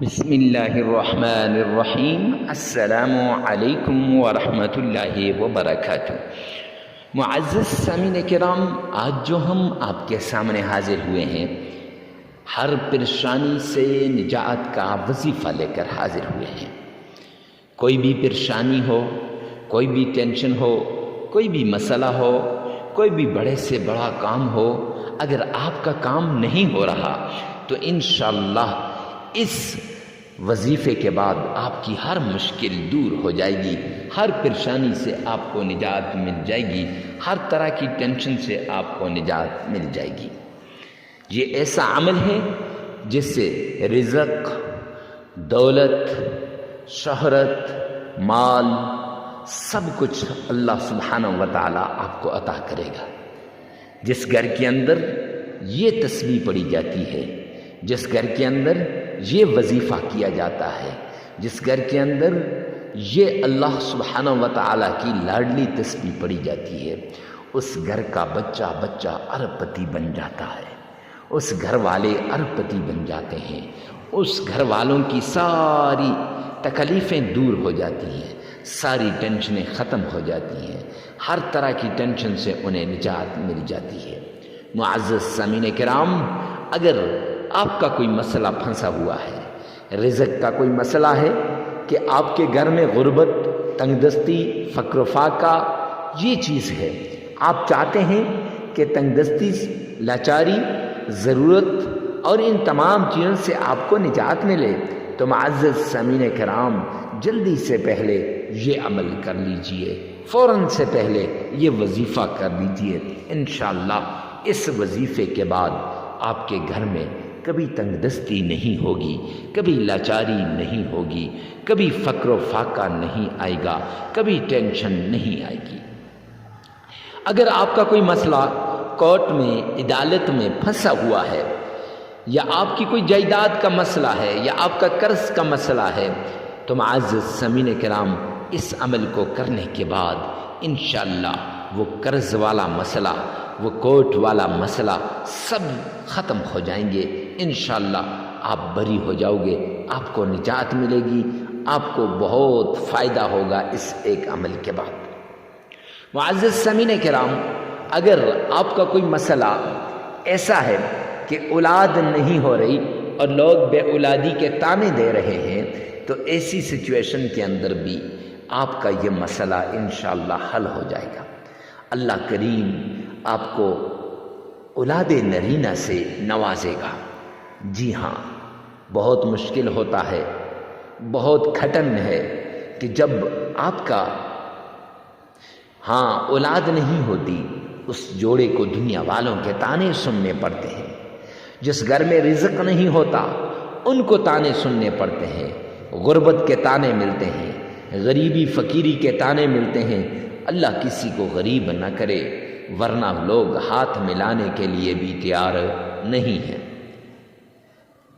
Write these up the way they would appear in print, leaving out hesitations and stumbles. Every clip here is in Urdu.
بسم اللہ الرحمن الرحیم۔ السلام علیکم ورحمۃ اللہ وبرکاتہ۔ معزز سامعین کرام، آج جو ہم آپ کے سامنے حاضر ہوئے ہیں، ہر پریشانی سے نجات کا وظیفہ لے کر حاضر ہوئے ہیں۔ کوئی بھی پریشانی ہو، کوئی بھی ٹینشن ہو، کوئی بھی مسئلہ ہو، کوئی بھی بڑے سے بڑا کام ہو، اگر آپ کا کام نہیں ہو رہا تو انشاءاللہ اس وظیفے کے بعد آپ کی ہر مشکل دور ہو جائے گی، ہر پریشانی سے آپ کو نجات مل جائے گی، ہر طرح کی ٹینشن سے آپ کو نجات مل جائے گی۔ یہ ایسا عمل ہے جس سے رزق، دولت، شہرت، مال، سب کچھ اللہ سبحانہ و تعالی آپ کو عطا کرے گا۔ جس گھر کے اندر یہ تسبیح پڑھی جاتی ہے، جس گھر کے اندر یہ وظیفہ کیا جاتا ہے، جس گھر کے اندر یہ اللہ سبحانہ و تعالیٰ کی لاڈلی تسبیح پڑھی جاتی ہے، اس گھر کا بچہ ارب پتی بن جاتا ہے، اس گھر والے ارب پتی بن جاتے ہیں، اس گھر والوں کی ساری تکلیفیں دور ہو جاتی ہیں، ساری ٹینشنیں ختم ہو جاتی ہیں، ہر طرح کی ٹینشن سے انہیں نجات مل جاتی ہے۔ معزز سامعین کرام، اگر آپ کا کوئی مسئلہ پھنسا ہوا ہے، رزق کا کوئی مسئلہ ہے کہ آپ کے گھر میں غربت، تنگ دستی، فقر و فاقہ یہ چیز ہے، آپ چاہتے ہیں کہ تنگ دستی، لاچاری، ضرورت اور ان تمام چیزوں سے آپ کو نجات ملے، تو معزز سامعین کرام جلدی سے پہلے یہ عمل کر لیجئے، فوراً سے پہلے یہ وظیفہ کر لیجئے۔ انشاءاللہ اس وظیفے کے بعد آپ کے گھر میں کبھی تنگ دستی نہیں ہوگی، کبھی لاچاری نہیں ہوگی، کبھی فقر و فاقہ نہیں آئے گا، کبھی ٹینشن نہیں آئے گی۔ اگر آپ کا کوئی مسئلہ کورٹ میں، عدالت میں پھنسا ہوا ہے، یا آپ کی کوئی جائیداد کا مسئلہ ہے، یا آپ کا قرض کا مسئلہ ہے، تو معزز سامعین کرام اس عمل کو کرنے کے بعد انشاءاللہ وہ قرض والا مسئلہ، وہ کورٹ والا مسئلہ سب ختم ہو جائیں گے۔ انشاءاللہ آپ بری ہو جاؤ گے، آپ کو نجات ملے گی، آپ کو بہت فائدہ ہوگا اس ایک عمل کے بعد۔ معزز سامعین کرام، اگر آپ کا کوئی مسئلہ ایسا ہے کہ اولاد نہیں ہو رہی اور لوگ بے اولادی کے طعنے دے رہے ہیں، تو ایسی سچویشن کے اندر بھی آپ کا یہ مسئلہ انشاءاللہ حل ہو جائے گا۔ اللہ کریم آپ کو اولاد نرینہ سے نوازے گا۔ جی ہاں، بہت مشکل ہوتا ہے، بہت کھٹن ہے کہ جب آپ کا اولاد نہیں ہوتی، اس جوڑے کو دنیا والوں کے طعنے سننے پڑتے ہیں۔ جس گھر میں رزق نہیں ہوتا ان کو طعنے سننے پڑتے ہیں، غربت کے طعنے ملتے ہیں، غریبی فقیری کے طعنے ملتے ہیں۔ اللہ کسی کو غریب نہ کرے، ورنہ لوگ ہاتھ ملانے کے لیے بھی تیار نہیں ہیں۔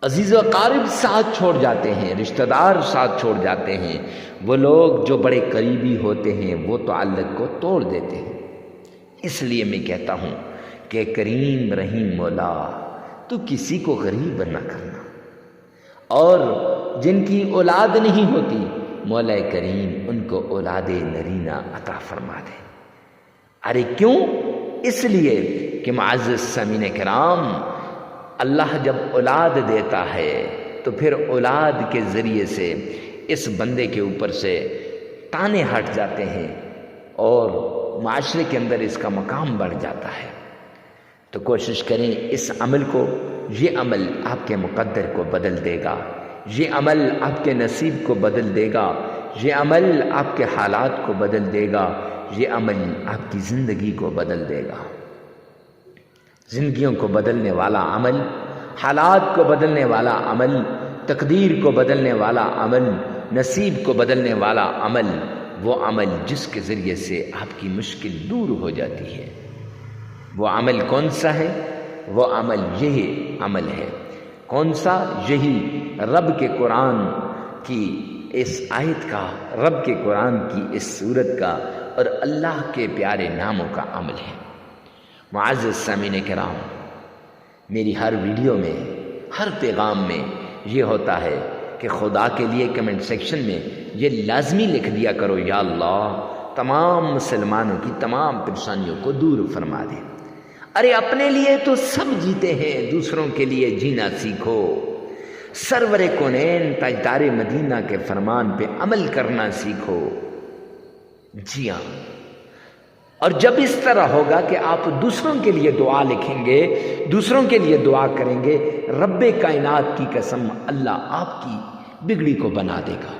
عزیز و اقارب ساتھ چھوڑ جاتے ہیں، رشتہ دار ساتھ چھوڑ جاتے ہیں، وہ لوگ جو بڑے قریبی ہوتے ہیں وہ تعلق کو توڑ دیتے ہیں۔ اس لیے میں کہتا ہوں کہ کریم رحیم مولا، تو کسی کو غریب نہ کرنا، اور جن کی اولاد نہیں ہوتی مولا کریم ان کو اولاد نرینہ عطا فرما دے۔ ارے کیوں؟ اس لیے کہ معزز سامعین کرام، اللہ جب اولاد دیتا ہے تو پھر اولاد کے ذریعے سے اس بندے کے اوپر سے طعنے ہٹ جاتے ہیں اور معاشرے کے اندر اس کا مقام بڑھ جاتا ہے۔ تو کوشش کریں اس عمل کو، یہ عمل آپ کے مقدر کو بدل دے گا، یہ عمل آپ کے نصیب کو بدل دے گا، یہ عمل آپ کے حالات کو بدل دے گا، یہ عمل آپ کی زندگی کو بدل دے گا۔ زندگیوں کو بدلنے والا عمل، حالات کو بدلنے والا عمل، تقدیر کو بدلنے والا عمل، نصیب کو بدلنے والا عمل، وہ عمل جس کے ذریعے سے آپ کی مشکل دور ہو جاتی ہے۔ وہ عمل کون سا ہے؟ وہ عمل یہی عمل ہے۔ کون سا؟ یہی رب کے قرآن کی اس آیت کا، رب کے قرآن کی اس سورت کا اور اللہ کے پیارے ناموں کا عمل ہے۔ معزز سامعین کرام، میری ہر ویڈیو میں، ہر پیغام میں یہ ہوتا ہے کہ خدا کے لیے کمنٹ سیکشن میں یہ لازمی لکھ دیا کرو، یا اللہ تمام مسلمانوں کی تمام پریشانیوں کو دور فرما دے۔ ارے اپنے لیے تو سب جیتے ہیں، دوسروں کے لیے جینا سیکھو۔ سرور کونین تاجدار مدینہ کے فرمان پہ عمل کرنا سیکھو۔ جی ہاں، اور جب اس طرح ہوگا کہ آپ دوسروں کے لیے دعا لکھیں گے، دوسروں کے لیے دعا کریں گے، رب کائنات کی قسم اللہ آپ کی بگڑی کو بنا دے گا،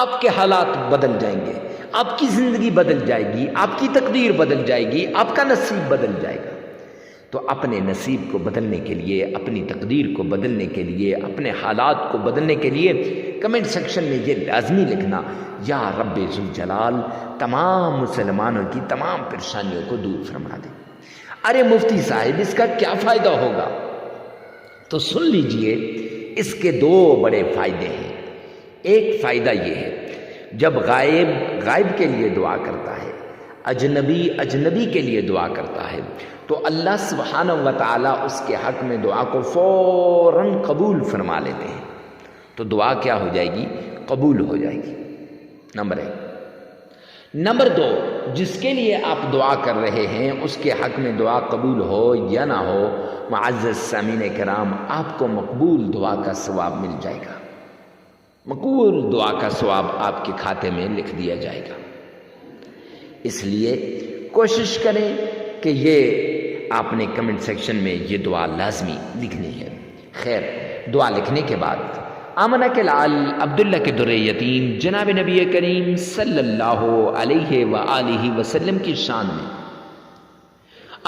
آپ کے حالات بدل جائیں گے، آپ کی زندگی بدل جائے گی، آپ کی تقدیر بدل جائے گی، آپ کا نصیب بدل جائے گا۔ تو اپنے نصیب کو بدلنے کے لیے، اپنی تقدیر کو بدلنے کے لیے، اپنے حالات کو بدلنے کے لیے کمنٹ سیکشن میں یہ لازمی لکھنا، یا رب ذوالجلال تمام مسلمانوں کی تمام پریشانیوں کو دور فرما دے۔ ارے مفتی صاحب اس کا کیا فائدہ ہوگا؟ تو سن لیجئے، اس کے دو بڑے فائدے ہیں۔ ایک فائدہ یہ ہے، جب غائب کے لیے دعا کرتا ہے، اجنبی کے لیے دعا کرتا ہے، تو اللہ سبحانہ و تعالیٰ اس کے حق میں دعا کو فوراً قبول فرما لیتے ہیں۔ تو دعا کیا ہو جائے گی؟ قبول ہو جائے گی، نمبر 1۔ نمبر 2، جس کے لیے آپ دعا کر رہے ہیں اس کے حق میں دعا قبول ہو یا نہ ہو، معزز سامعین کرام، آپ کو مقبول دعا کا ثواب مل جائے گا، مقبول دعا کا ثواب آپ کے کھاتے میں لکھ دیا جائے گا۔ اس لیے کوشش کریں کہ یہ آپ نے کمنٹ سیکشن میں یہ دعا لازمی لکھنی ہے۔ خیر، دعا لکھنے کے بعد آمنہ کے لال عبداللہ کے در یتیم جناب نبی کریم صلی اللہ علیہ وآلہ وسلم کی شان میں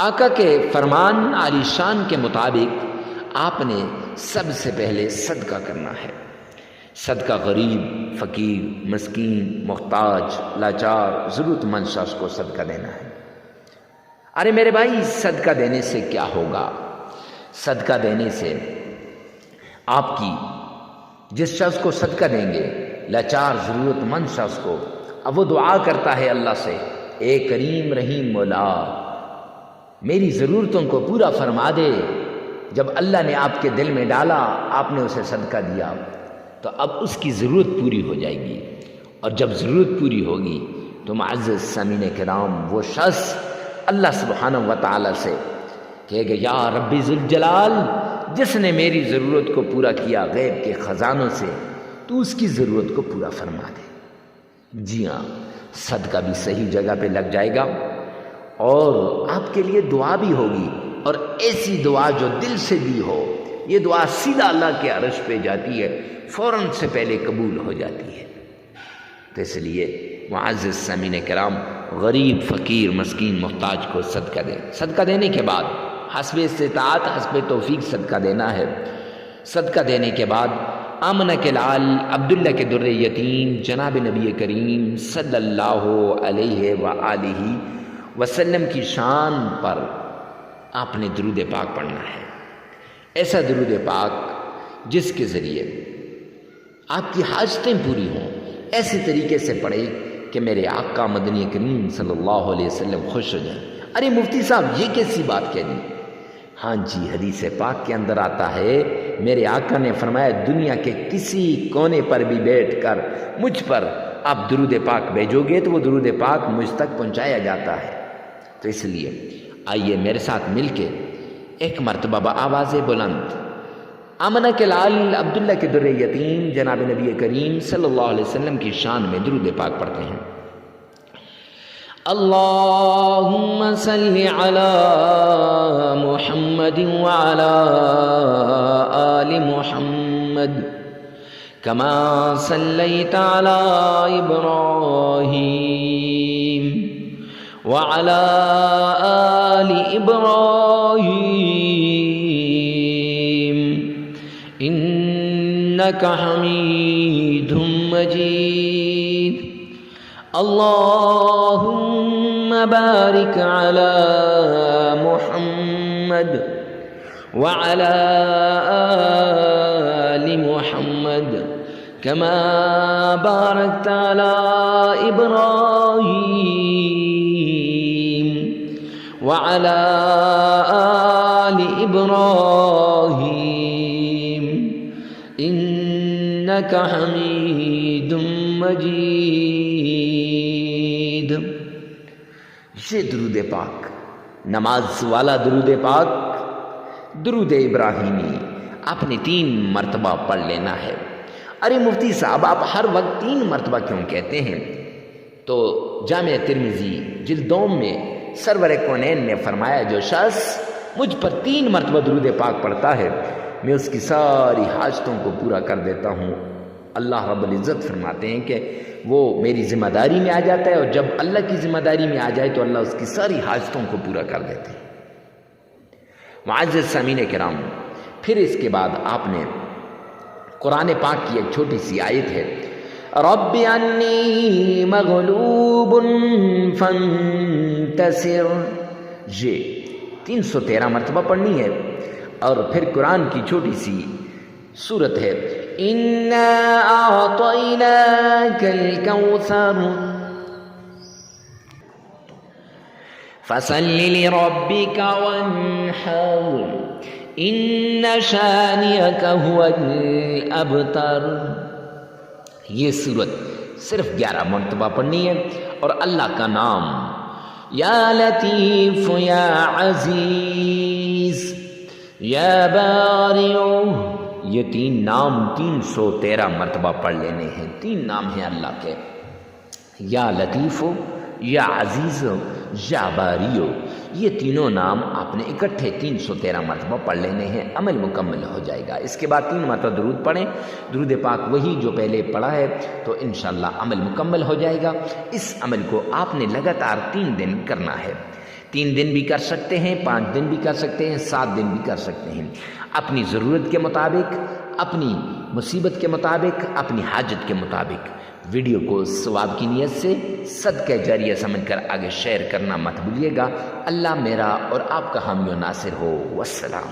آقا کے فرمان عالی شان کے مطابق آپ نے سب سے پہلے صدقہ کرنا ہے۔ صدقہ غریب، فقیر، مسکین، محتاج، لاچار، ضرورت مند شخص کو صدقہ دینا ہے۔ ارے میرے بھائی، صدقہ دینے سے کیا ہوگا؟ صدقہ دینے سے آپ کی، جس شخص کو صدقہ دیں گے، لاچار ضرورت مند شخص کو، اب وہ دعا کرتا ہے اللہ سے، اے کریم رحیم مولا میری ضرورتوں کو پورا فرما دے۔ جب اللہ نے آپ کے دل میں ڈالا، آپ نے اسے صدقہ دیا، تو اب اس کی ضرورت پوری ہو جائے گی، اور جب ضرورت پوری ہوگی تو معزز سامعین کرام، وہ شخص اللہ سبحانہ و تعالیٰ سے کہے گا، یا رب ذوالجلال، جس نے میری ضرورت کو پورا کیا غیب کے خزانوں سے، تو اس کی ضرورت کو پورا فرما دے۔ جی ہاں، صدقہ بھی صحیح جگہ پہ لگ جائے گا، اور آپ کے لیے دعا بھی ہوگی، اور ایسی دعا جو دل سے دی ہو۔ یہ دعا سیدھا اللہ کے عرش پہ جاتی ہے، فوراً سے پہلے قبول ہو جاتی ہے۔ تو اس لیے معزز سامعین کرام، غریب، فقیر، مسکین، محتاج کو صدقہ دیں۔ صدقہ دینے کے بعد حسب استطاعت، حسب توفیق صدقہ دینا ہے۔ صدقہ دینے کے بعد آمنہ کے لال عبداللہ کے در یتیم جناب نبی کریم صلی اللہ علیہ وآلہ وسلم کی شان پر آپ نے درود پاک پڑھنا ہے۔ ایسا درود پاک جس کے ذریعے آپ کی حاجتیں پوری ہوں، ایسے طریقے سے پڑھے کہ میرے آقا مدنی کریم صلی اللہ علیہ وسلم خوش ہو جائیں۔ ارے مفتی صاحب یہ کیسی بات کہہ دی؟ ہاں جی، حدیث پاک کے اندر آتا ہے، میرے آقا نے فرمایا، دنیا کے کسی کونے پر بھی بیٹھ کر مجھ پر آپ درود پاک بھیجو گے تو وہ درود پاک مجھ تک پہنچایا جاتا ہے۔ تو اس لیے آئیے میرے ساتھ مل کے ایک مرتبہ آواز بلند آمنہ کے لال عبداللہ کے در یتیم جناب نبی کریم صلی اللہ علیہ وسلم کی شان میں درود پاک پڑھتے ہیں۔ اللہم صلی علی محمد وعلی آل محمد کما صلیت علی ابراہیم وعلی آل ابراہیم انک حمید مجید اللہم بارک علی محمد وعلی آل محمد کما بارکت علی ابراہیم وعلی آل ابراہیم إنك حميد مجيد. یہ درود پاک، نماز والا درود پاک، درود ابراہیمی آپ نے 3 مرتبہ پڑھ لینا ہے. ارے مفتی صاحب آپ ہر وقت 3 مرتبہ کیوں کہتے ہیں؟ تو جامع ترمذی جلد 2 میں سرور کونین نے فرمایا جو شخص مجھ پر 3 مرتبہ درود پاک پڑھتا ہے میں اس کی ساری حاجتوں کو پورا کر دیتا ہوں. اللہ رب العزت فرماتے ہیں کہ وہ میری ذمہ داری میں آ جاتا ہے، اور جب اللہ کی ذمہ داری میں آ جائے تو اللہ اس کی ساری حاجتوں کو پورا کر دیتے ہیں. معزز سامعین کرام، پھر اس کے بعد آپ نے قرآن پاک کی ایک چھوٹی سی آیت ہے، رب انی مغلوب فانتصر، یہ 313 مرتبہ پڑھنی ہے. اور پھر قرآن کی چھوٹی سی سورت ہے، انا اعطیناک الکوثر فصل لربک وانحر ان شانئک هو الابتر. یہ سورت صرف 11 مرتبہ پڑھنی ہے. اور اللہ کا نام یا لطیف یا عزیز یا بارئ، یہ 3 نام 313 مرتبہ پڑھ لینے ہیں. 3 نام ہیں اللہ کے، یا لطیف، یا عزیز، یا بارئ. یہ تینوں نام آپ نے اکٹھے 313 مرتبہ پڑھ لینے ہیں. عمل مکمل ہو جائے گا. اس کے بعد 3 مرتبہ درود پڑھیں، درود پاک وہی جو پہلے پڑھا ہے، تو انشاءاللہ عمل مکمل ہو جائے گا. اس عمل کو آپ نے لگاتار 3 دن کرنا ہے. 3 دن بھی کر سکتے ہیں، 5 دن بھی کر سکتے ہیں، 7 دن بھی کر سکتے ہیں. اپنی ضرورت کے مطابق، اپنی مصیبت کے مطابق، اپنی حاجت کے مطابق. ویڈیو کو ثواب کی نیت سے صدقہ جاریہ سمجھ کر آگے شیئر کرنا مت بھولیے گا. اللہ میرا اور آپ کا حامی و ناصر ہو. والسلام.